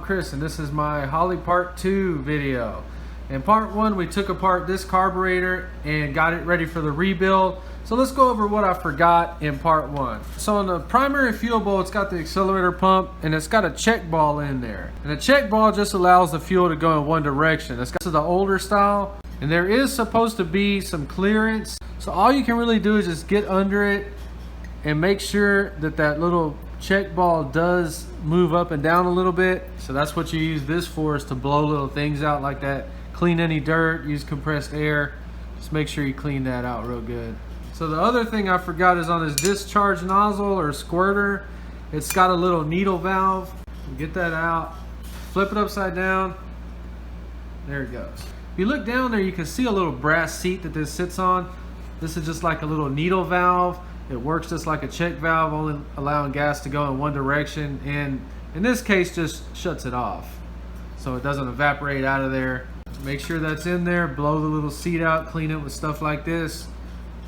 Chris, and this is my Holley Part 2 video. In Part 1, we took apart this carburetor and got it ready for the rebuild. So let's go over what I forgot in Part 1. So in the primary fuel bowl, it's got the accelerator pump and it's got a check ball in there. And the check ball just allows the fuel to go in one direction. This is the older style, and there is supposed to be some clearance. So all you can really do is just get under it and make sure that that little check ball does move up and down a little bit. So that's what you use this for, is to blow little things out like that. Clean any dirt, use compressed air. Just make sure you clean that out real good. So the other thing I forgot is on this discharge nozzle or squirter, it's got a little needle valve. Get that out, flip it upside down. There it goes. If you look down there, you can see a little brass seat that this sits on. This is just like a little needle valve. It works just like a check valve, only allowing gas to go in one direction, and in this case just shuts it off so it doesn't evaporate out of there. Make sure that's in there, blow the little seat out, clean it with stuff like this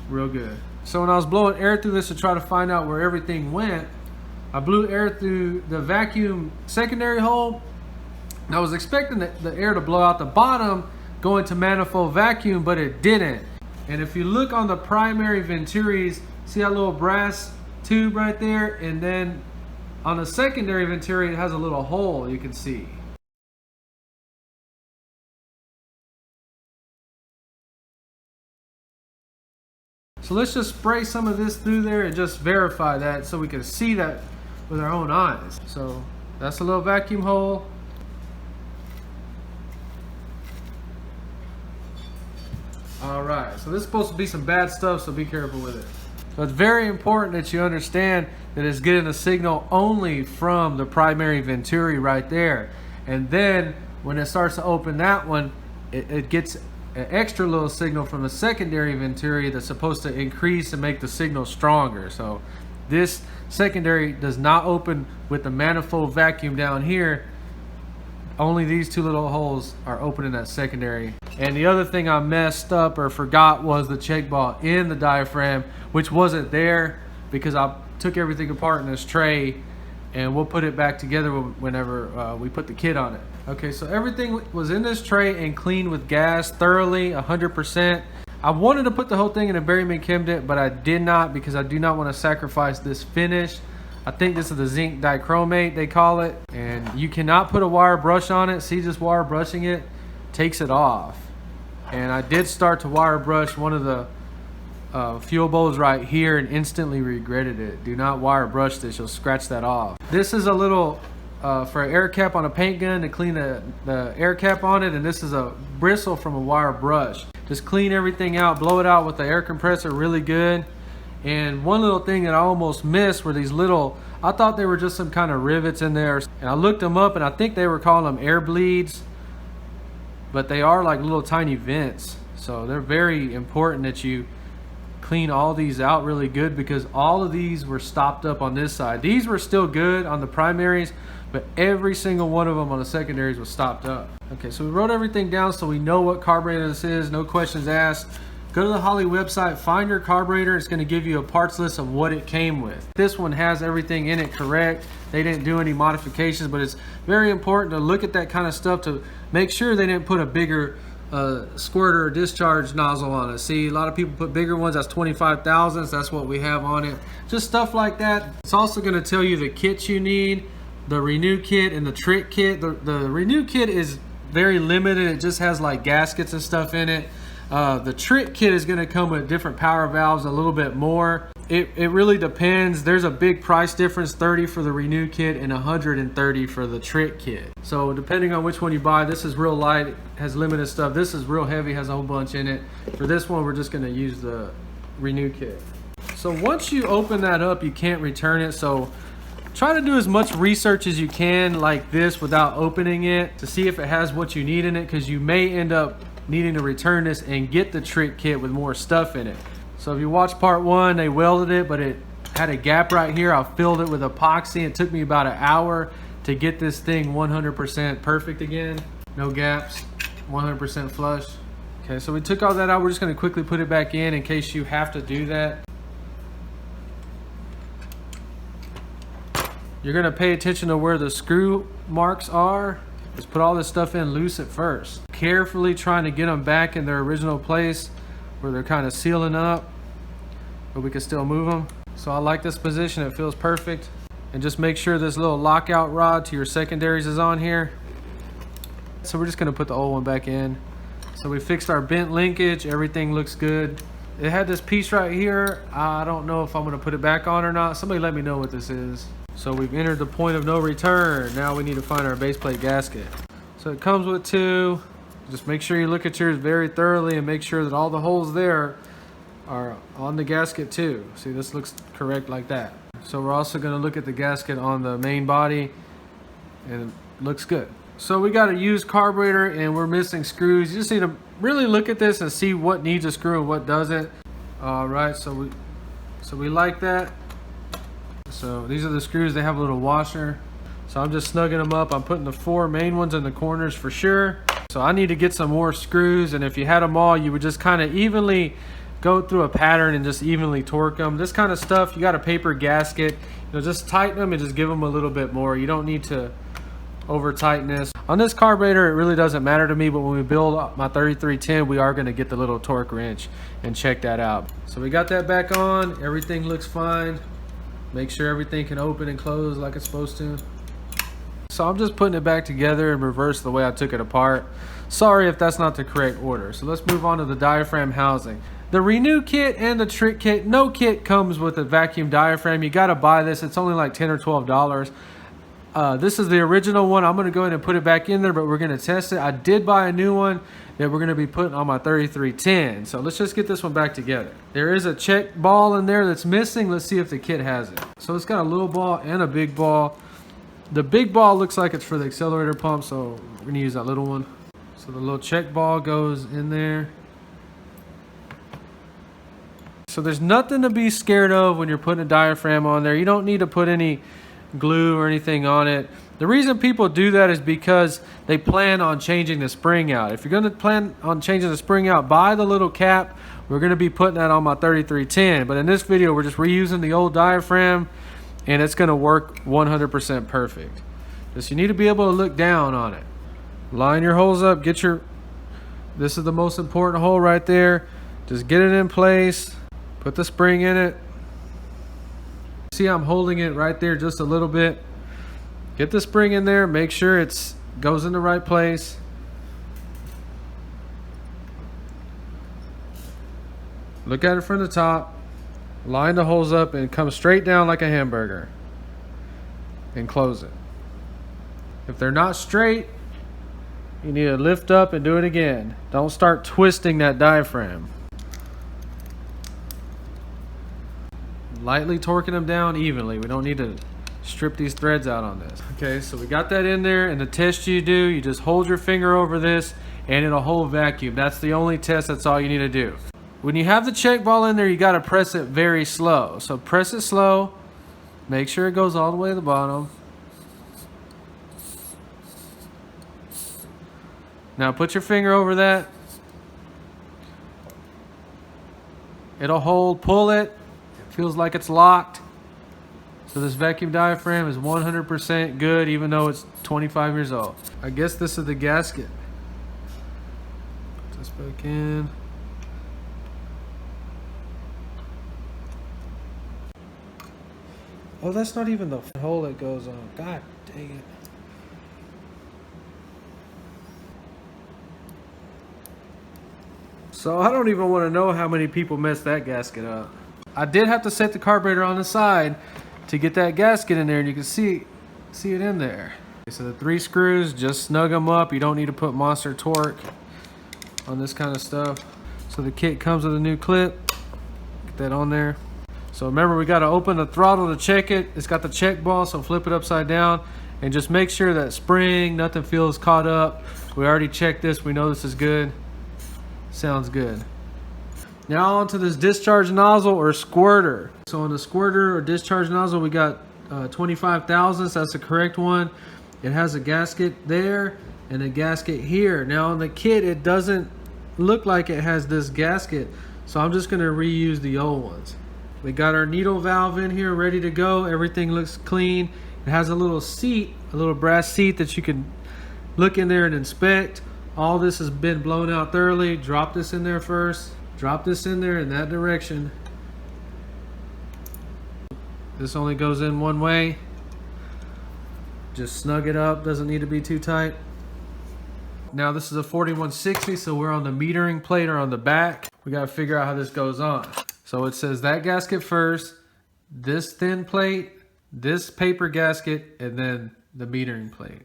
real good. So when I was blowing air through this to try to find out where everything went, I blew air through the vacuum secondary hole, and I was expecting the air to blow out the bottom going to manifold vacuum, but it didn't. And if you look on the primary venturis, see that little brass tube right there? And then on the secondary venturi, it has a little hole you can see. So let's just spray some of this through there and just verify that so we can see that with our own eyes. So that's a little vacuum hole. All right, so this is supposed to be some bad stuff, so be careful with it. So it's very important that you understand that it's getting a signal only from the primary venturi right there. And then when it starts to open that one, it gets an extra little signal from the secondary venturi that's supposed to increase and make the signal stronger. So this secondary does not open with the manifold vacuum down here. Only these two little holes are open in that secondary. And the other thing I messed up or forgot was the check ball in the diaphragm, which wasn't there because I took everything apart in this tray, and we'll put it back together whenever we put the kit on it. Okay, so everything was in this tray and cleaned with gas thoroughly, 100%. I wanted to put the whole thing in a Berryman Chem Dip, but I did not because I do not want to sacrifice this finish. I think this is the zinc dichromate they call it, and you cannot put a wire brush on it. See, just wire brushing it takes it off. And I did start to wire brush one of the fuel bowls right here and instantly regretted it. Do not wire brush this, you'll scratch that off. This is a little for an air cap on a paint gun to clean the air cap on it, and this is a bristle from a wire brush. Just clean everything out, blow it out with the air compressor really good. And one little thing that I almost missed were these little, I thought they were just some kind of rivets in there, and I looked them up and I think they were calling them air bleeds, but they are like little tiny vents. So they're very important that you clean all these out really good, because all of these were stopped up on this side. These were still good on the primaries, but every single one of them on the secondaries was stopped up. Okay, so we wrote everything down so we know what carburetor this is, no questions asked. Go to the Holley website, find your carburetor. It's going to give you a parts list of what it came with. This one has everything in it correct. They didn't do any modifications, but it's very important to look at that kind of stuff to make sure they didn't put a bigger squirter or discharge nozzle on it. See, a lot of people put bigger ones. That's 25 thousandths. That's what we have on it. Just stuff like that. It's also going to tell you the kits you need, the renew kit and the trick kit. The renew kit is very limited. It just has like gaskets and stuff in it. The trick kit is going to come with different power valves, a little bit more. It really depends. There's a big price difference, 30 for the renew kit and 130 for the trick kit. So depending on which one you buy, this is real light, has limited stuff. This is real heavy, has a whole bunch in it. For this one, we're just going to use the renew kit. So once you open that up, you can't return it. So try to do as much research as you can like this without opening it to see if it has what you need in it, because you may end up needing to return this and get the trick kit with more stuff in it. So if you watch part 1, they welded it, but it had a gap right here. I filled it with epoxy. It took me about an hour to get this thing 100% perfect again. No gaps, 100% flush. Okay, so we took all that out. We're just going to quickly put it back in case you have to do that. You're gonna pay attention to where the screw marks are. Just put all this stuff in loose at first. Carefully trying to get them back in their original place where they're kind of sealing up, but we can still move them. So I like this position, it feels perfect. And just make sure this little lockout rod to your secondaries is on here. So we're just gonna put the old one back in. So we fixed our bent linkage, everything looks good. It had this piece right here. I don't know if I'm gonna put it back on or not. Somebody let me know what this is. So we've entered the point of no return. Now we need to find our base plate gasket. So it comes with two. Just make sure you look at yours very thoroughly and make sure that all the holes there are on the gasket too. See, this looks correct like that. So we're also gonna look at the gasket on the main body, and it looks good. So we got a used carburetor and we're missing screws. You just need to really look at this and see what needs a screw and what doesn't. All right, so we like that. So these are the screws, they have a little washer. So I'm just snugging them up. I'm putting the 4 main ones in the corners for sure. So I need to get some more screws, and if you had them all, you would just kind of evenly go through a pattern and just evenly torque them. This kind of stuff, you got a paper gasket, you know, just tighten them and just give them a little bit more. You don't need to over tighten this. On this carburetor, it really doesn't matter to me, but when we build my 3310, we are going to get the little torque wrench and check that out. So we got that back on, everything looks fine. Make sure everything can open and close like it's supposed to. So I'm just putting it back together in reverse the way I took it apart. Sorry if that's not the correct order. So let's move on to the diaphragm housing. The Renew kit and the Trick kit, no kit comes with a vacuum diaphragm. You got to buy this. It's only like $10 or $12. This is the original one. I'm going to go ahead and put it back in there, but we're going to test it. I did buy a new one that we're going to be putting on my 3310. So let's just get this one back together. There is a check ball in there that's missing. Let's see if the kit has it. So it's got a little ball and a big ball. The big ball looks like it's for the accelerator pump, so we're going to use that little one. So the little check ball goes in there. So there's nothing to be scared of when you're putting a diaphragm on there. You don't need to put any glue or anything on it. The reason people do that is because they plan on changing the spring out. If you're going to plan on changing the spring out, buy the little cap. We're going to be putting that on my 3310, but in this video we're just reusing the old diaphragm, and it's going to work 100% perfect. Just you need to be able to look down on it. Line your holes up, get your, this is the most important hole right there. Just get it in place, put the spring in it. See, I'm holding it right there just a little bit. Get the spring in there, make sure it goes in the right place. Look at it from the top, line the holes up and come straight down like a hamburger and close it. If they're not straight, you need to lift up and do it again. Don't start twisting that diaphragm. Lightly torquing them down evenly. We don't need to strip these threads out on this. Okay, so we got that in there, and the test you do, you just hold your finger over this and it'll hold vacuum. That's the only test, that's all you need to do. When you have the check ball in there, you got to press it very slow. So press it slow, make sure it goes all the way to the bottom. Now put your finger over that. It'll hold, pull it. It feels like it's locked. So this vacuum diaphragm is 100% good, even though it's 25 years old. I guess this is the gasket. Put this back in. Oh, that's not even the hole it goes on. God dang it. So I don't even want to know how many people messed that gasket up. I did have to set the carburetor on the side to get that gasket in there, and you can see it in there. So the 3 screws, just snug them up. You don't need to put monster torque on this kind of stuff. So the kit comes with a new clip. Get that on there. So remember, we got to open the throttle to check it. It's got the check ball, so flip it upside down and just make sure that spring, nothing feels caught up. We already checked this. We know this is good. Sounds good. Now onto this discharge nozzle or squirter. So on the squirter or discharge nozzle, we got 25 thousandths. That's the correct one. It has a gasket there and a gasket here. Now on the kit, it doesn't look like it has this gasket, so I'm just going to reuse the old ones. We got our needle valve in here ready to go. Everything looks clean. It has a little seat, a little brass seat that you can look in there and inspect. All this has been blown out thoroughly. Drop this in there first. Drop this in there in that direction. This only goes in one way. Just snug it up, doesn't need to be too tight. Now this is a 4160, so we're on the metering plate or on the back. We gotta figure out how this goes on. So it says that gasket first, this thin plate, this paper gasket, and then the metering plate.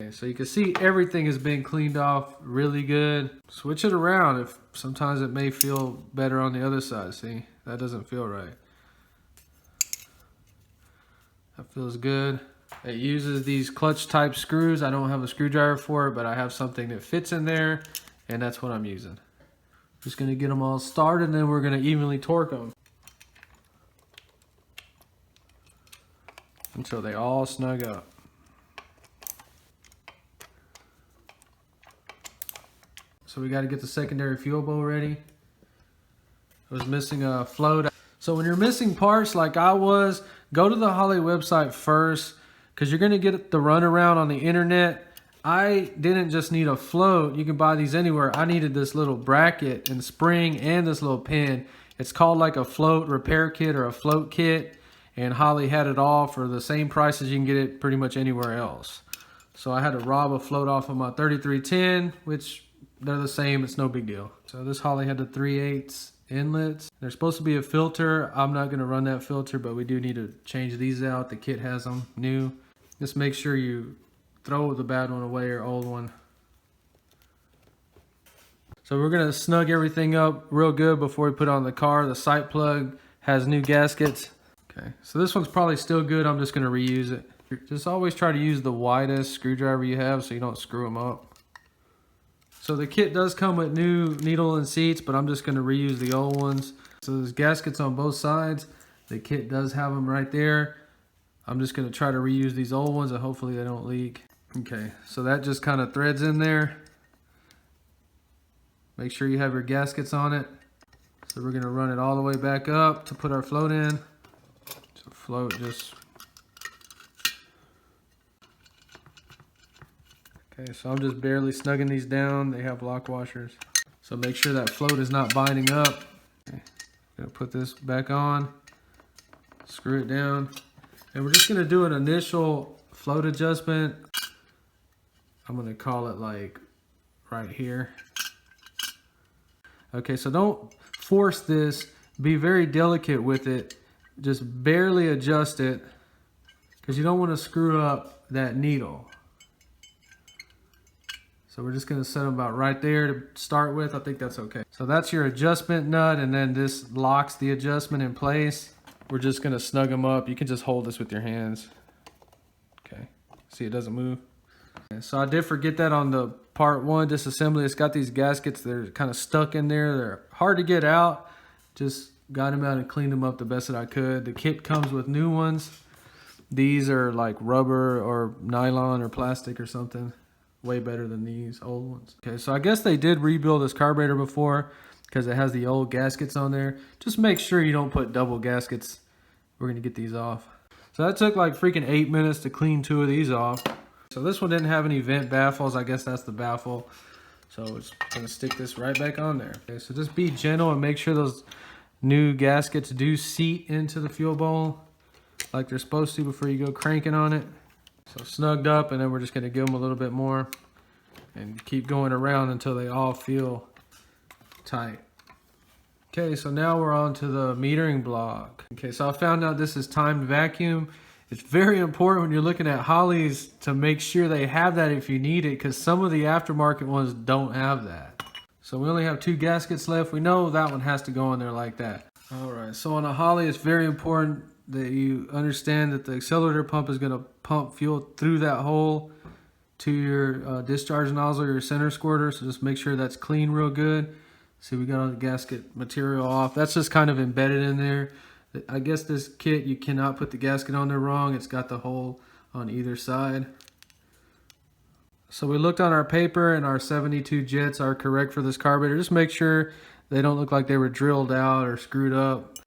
Okay, so you can see everything has been cleaned off really good. Switch it around if sometimes it may feel better on the other side. See, that doesn't feel right. That feels good. It uses these clutch type screws. I don't have a screwdriver for it, but I have something that fits in there, and that's what I'm using. Just gonna get them all started, and then we're gonna evenly torque them until they all snug up. So we gotta get the secondary fuel bowl ready. I was missing a float. So when you're missing parts like I was, go to the HOLLEY website first, because you're going to get the runaround on the internet. I didn't just need a float. You can buy these anywhere. I needed this little bracket and spring and this little pin. It's called like a float repair kit or a float kit, and HOLLEY had it all for the same price as you can get it pretty much anywhere else. So I had to rob a float off of my 3310, which they're the same. It's no big deal. So this HOLLEY had the 3/8 inlets. There's supposed to be a filter. I'm not going to run that filter, but we do need to change these out. The kit has them new. Just make sure you throw the bad one away or old one. So we're going to snug everything up real good before we put it on the car. The sight plug has new gaskets. Okay, so this one's probably still good. I'm just going to reuse it. Just always try to use the widest screwdriver you have so you don't screw them up. So the kit does come with new needle and seats, but I'm just going to reuse the old ones. So there's gaskets on both sides. The kit does have them right there. I'm just going to try to reuse these old ones and hopefully they don't leak. Okay, so that just kind of threads in there. Make sure you have your gaskets on it. So we're going to run it all the way back up to put our float in. So float just... Okay, so I'm just barely snugging these down. They have lock washers. So make sure that float is not binding up. Okay. Gonna put this back on, screw it down, and we're just gonna do an initial float adjustment. I'm gonna call it like right here. Okay, so don't force this. Be very delicate with it. Just barely adjust it because you don't want to screw up that needle. So we're just going to set them about right there to start with. I think that's okay. So that's your adjustment nut, and then this locks the adjustment in place. We're just going to snug them up. You can just hold this with your hands. Okay, see it doesn't move. Okay, so I did forget that on the part one disassembly. It's got these gaskets that are kind of stuck in there. They're hard to get out. Just got them out and cleaned them up the best that I could. The kit comes with new ones. These are like rubber or nylon or plastic or something. Way better than these old ones. Okay, so I guess they did rebuild this carburetor before because it has the old gaskets on there. Just make sure you don't put double gaskets. We're gonna get these off. So that took like freaking 8 minutes to clean 2 of these off. So this one didn't have any vent baffles. I guess that's the baffle. So it's gonna stick this right back on there. Okay, so just be gentle and make sure those new gaskets do seat into the fuel bowl like they're supposed to before you go cranking on it. So snugged up, and then we're just going to give them a little bit more and keep going around until they all feel tight. Okay, so now we're on to the metering block. Okay, so I found out this is timed vacuum. It's very important when you're looking at HOLLEY's to make sure they have that if you need it, because some of the aftermarket ones don't have that. So we only have 2 gaskets left. We know that one has to go in there like that. All right, so on a HOLLEY, it's very important that you understand that the accelerator pump is going to pump fuel through that hole to your discharge nozzle, your center squirter. So just make sure that's clean real good. See, we got all the gasket material off. That's just kind of embedded in there. I guess this kit, you cannot put the gasket on there wrong. It's got the hole on either side. So we looked on our paper, and our 72 jets are correct for this carburetor. Just make sure they don't look like they were drilled out or screwed up.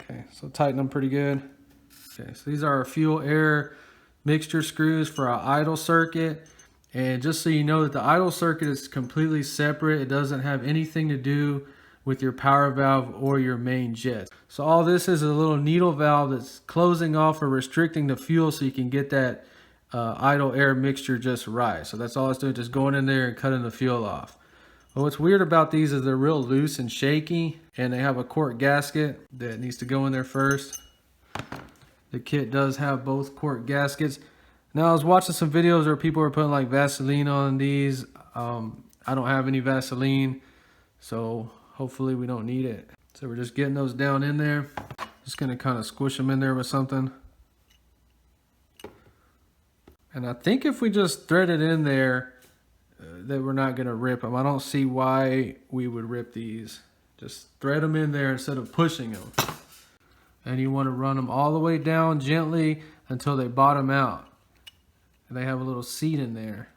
Okay, so tighten them pretty good. Okay, so these are our fuel air mixture screws for our idle circuit. And just so you know that the idle circuit is completely separate. It doesn't have anything to do with your power valve or your main jet. So all this is a little needle valve that's closing off or restricting the fuel so you can get that idle air mixture just right. So that's all it's doing, just going in there and cutting the fuel off. Well, what's weird about these is they're real loose and shaky, and they have a quart gasket that needs to go in there first. The kit does have both quart gaskets. Now, I was watching some videos where people were putting like Vaseline on these. I don't have any Vaseline, so hopefully we don't need it. So we're just getting those down in there. Just gonna kind of squish them in there with something. And I think if we just thread it in there, that we're not gonna rip them. I don't see why we would rip these. Just thread them in there instead of pushing them. And you want to run them all the way down gently until they bottom out. And they have a little seat in there.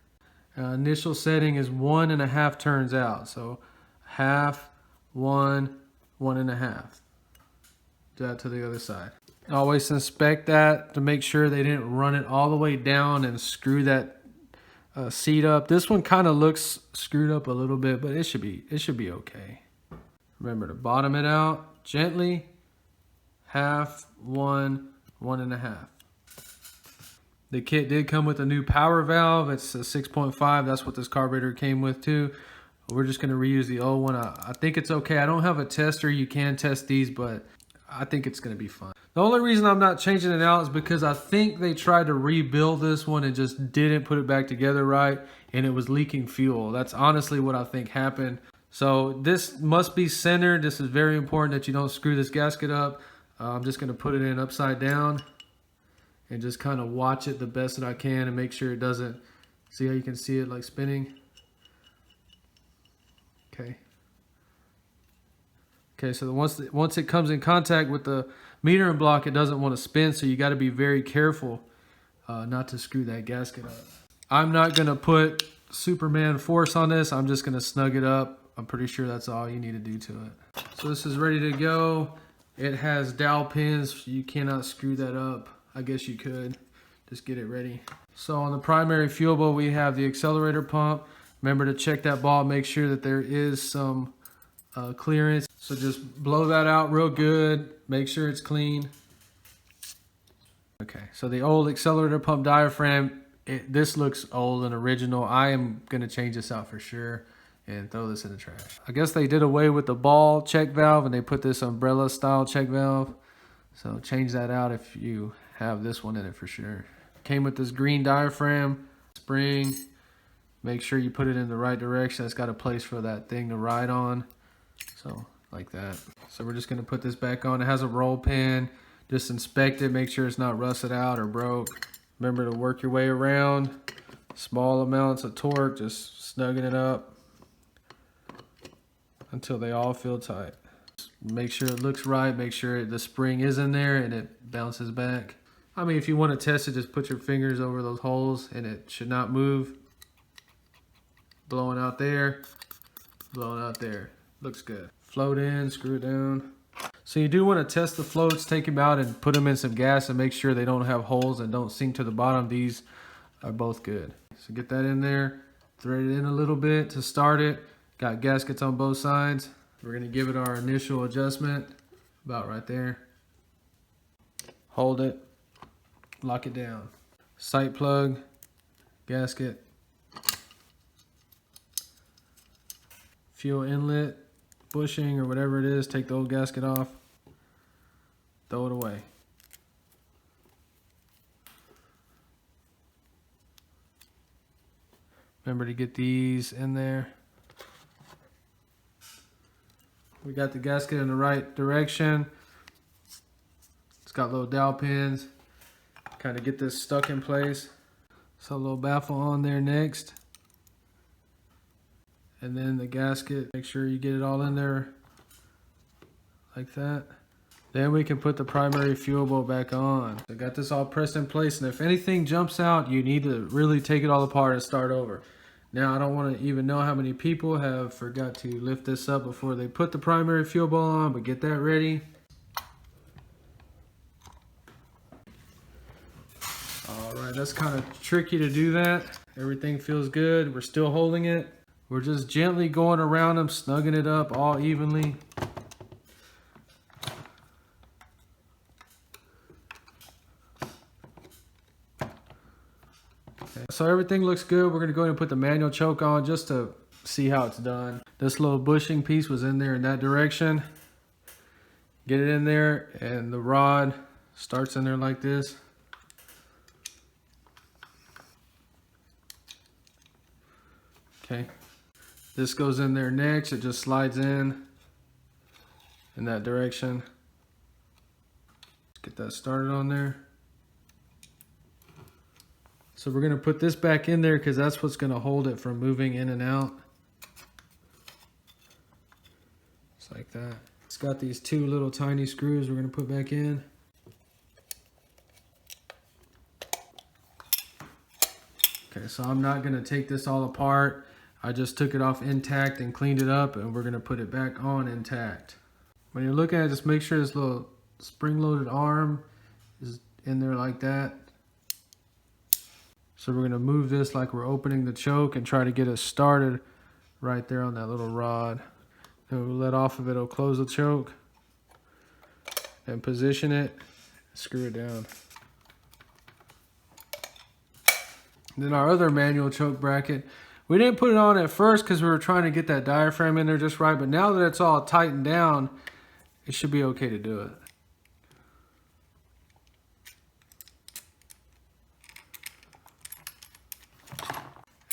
Initial setting is 1.5 turns out. So half, 1, 1.5. Do that to the other side. Always inspect that to make sure they didn't run it all the way down and screw that seat up. This one kind of looks screwed up a little bit, but it should be okay. Remember to bottom it out gently. Half, 1, 1.5. The kit did come with a new power valve. It's a 6.5. That's what this carburetor came with too. We're just going to reuse the old one. I think it's okay. I don't have a tester. You can test these, but I think it's going to be fine. The only reason I'm not changing it out is because I think they tried to rebuild this one and just didn't put it back together right, and it was leaking fuel. That's honestly what I think happened. So this must be centered. This is very important that you don't screw this gasket up. I'm just going to put it in upside down and just kind of watch it the best that I can and make sure it doesn't, see how you can see it like spinning? Okay. Okay, so once it comes in contact with the metering block, it doesn't want to spin, so you got to be very careful not to screw that gasket up. I'm not going to put Superman force on this. I'm just going to snug it up. I'm pretty sure that's all you need to do to it. So this is ready to go. It has dowel pins. You cannot screw that up. I guess you could. Just get it ready. So on the primary fuel bowl, we have the accelerator pump. Remember to check that ball, make sure that there is some clearance. So just blow that out real good. Make sure it's clean. Okay, so the old accelerator pump diaphragm, this looks old and original. I am going to change this out for sure and throw this in the trash. I guess they did away with the ball check valve and they put this umbrella style check valve. So change that out if you have this one in it for sure. Came with this green diaphragm, spring. Make sure you put it in the right direction. It's got a place for that thing to ride on. So like that. So we're just gonna put this back on. It has a roll pin. Just inspect it, make sure it's not rusted out or broke. Remember to work your way around. Small amounts of torque, just snugging it up until they all feel tight. Make sure it looks right, make sure the spring is in there and it bounces back. I mean, if you want to test it, just put your fingers over those holes and it should not move. Blowing out there, blowing out there. Looks good. Float in, screw it down. So you do want to test the floats, take them out and put them in some gas and make sure they don't have holes and don't sink to the bottom. These are both good. So get that in there, thread it in a little bit to start it. Got gaskets on both sides. We're going to give it our initial adjustment, about right there. Hold it, lock it down. Sight plug, gasket, fuel inlet, bushing or whatever it is, take the old gasket off, throw it away. Remember to get these in there. We got the gasket in the right direction. It's got little dowel pins. Kind of get this stuck in place. So a little baffle on there next. And then the gasket, make sure you get it all in there like that. Then we can put the primary fuel bowl back on. I got this all pressed in place, and if anything jumps out, you need to really take it all apart and start over. Now, I don't want to even know how many people have forgot to lift this up before they put the primary fuel bowl on, but get that ready. All right, that's kind of tricky to do that. Everything feels good. We're still holding it. We're just gently going around them, snugging it up all evenly. Okay, so everything looks good. We're gonna go ahead and put the manual choke on just to see how it's done. This little bushing piece was in there in that direction. Get it in there, and the rod starts in there like this. Okay, this goes in there next. It just slides in that direction. Let's get that started on there. So we're gonna put this back in there because that's what's gonna hold it from moving in and out. Just like that. It's got these two little tiny screws we're gonna put back in. Okay, so I'm not gonna take this all apart. I just took it off intact and cleaned it up, and we're gonna put it back on intact. When you're looking at it, just make sure this little spring-loaded arm is in there like that. So we're gonna move this like we're opening the choke and try to get it started right there on that little rod. Then we'll let off of it, it'll close the choke and position it, screw it down. And then our other manual choke bracket, we didn't put it on at first because we were trying to get that diaphragm in there just right, but now that it's all tightened down, it should be okay to do it.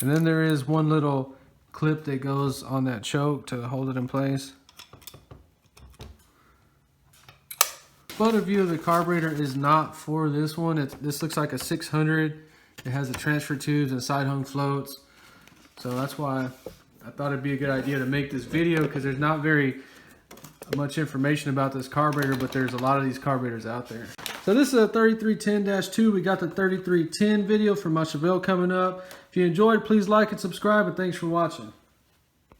And then there is one little clip that goes on that choke to hold it in place. Photo view of the carburetor is not for this one. This looks like a 600. It has the transfer tubes and side hung floats. So that's why I thought it'd be a good idea to make this video, because there's not very much information about this carburetor, but there's a lot of these carburetors out there. So this is a 3310-2. We got the 3310 video from Chevelle coming up. If you enjoyed, please like and subscribe, and thanks for watching.